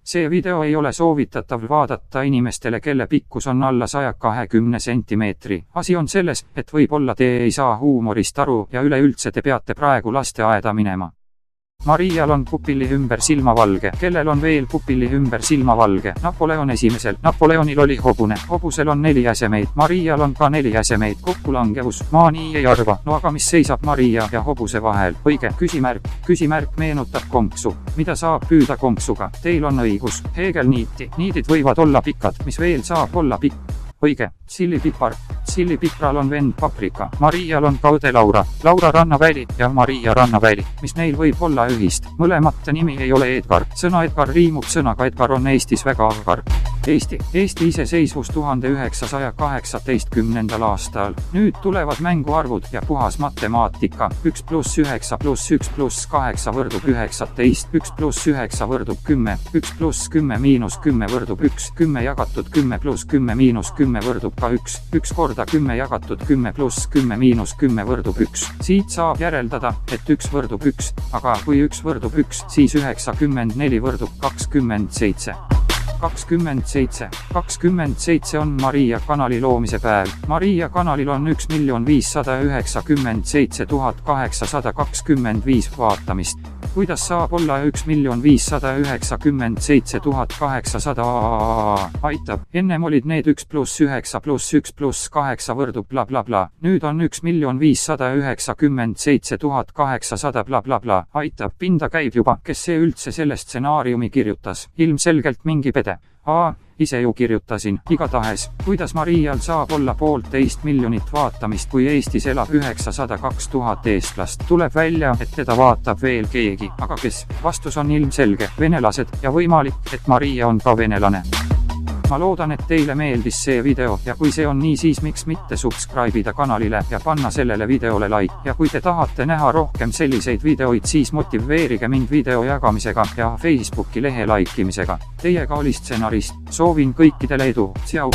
See video ei ole soovitatav vaadata inimestele, kelle pikkus on alla 120 sentimeetri. Asi on selles, et võib-olla te ei saa huumorist aru ja üleüldse te peate praegu lasteaeda minema. Marial on pupilli ümber silmavalge. Kellel on veel pupilli ümber silmavalge? Napoleon esimesel. Napoleonil oli hobune. Hobusel on 4 jäsemeid. Marial on ka 4 jäsemeid. Kokkulangevus. Ma nii ei arva. No aga mis seisab Maria ja hobuse vahel? Õige. Küsimärk. Küsimärk meenutab konksu. Mida saab püüda konksuga? Teil on õigus. Heegelniiti. Niidid võivad olla pikad. Mis veel saab olla pikk? Õige. Tšillipipar. Tšillipipral on vend paprika. Marial on ka õde Laura. Laura Rannaväli ja Maria Rannaväli. Mis neil võib olla ühist? Mõlemate nimi ei ole Edgar. Sõna Edgar riimub sõnaga Edgar on Eestis väga agar. Eesti iseseisvus 1918. aastal. Nüüd tulevad mänguarvud ja puhas matemaatika. 1 + 9 + 1 + 8 võrdub 19. 1 + 9 võrdub 10. 1 + 10 - 10 võrdub 1. 10 jagatud 10 + 10 - 10 võrdub ka 1. 1 korda 10 jagatud 10 + 10 - 10 võrdub 1. Siit saab järeldada, et 1 võrdub 1, aga kui 1 võrdub 1, siis 94 võrdub 27. 27 on Maria kanali loomise päev. Maria kanalil on 1 597 825 vaatamist. Kuidas saab olla 1 597 800? Aitab. Ennem olid need 1 + 9 + 1 + 8 võrdub blablabla. Nüüd on 1 597 800 blablabla. Aitab. Pinda käib juba, kes see üldse selle stsenaariumi kirjutas. Ilmselgelt mingi pede. Ise ju kirjutasin. Igatahes, kuidas Marial saab olla 1,5 miljonit vaatamist, kui Eestis elab 902 000 eestlast? Tuleb välja, et teda vaatab veel keegi. Aga kes? Vastus on ilmselge. Venelased ja võimalik, et Maria on ka venelane. Ma loodan, et teile meeldis see video ja kui see on nii, siis miks mitte subscribe'ida kanalile ja panna sellele videole like. Ja kui te tahate näha rohkem selliseid videoid, siis motiveerige mind video jagamisega ja Facebooki lehe like imisega. Teiega oli stsenarist. Soovin kõikidele edu. Tšau!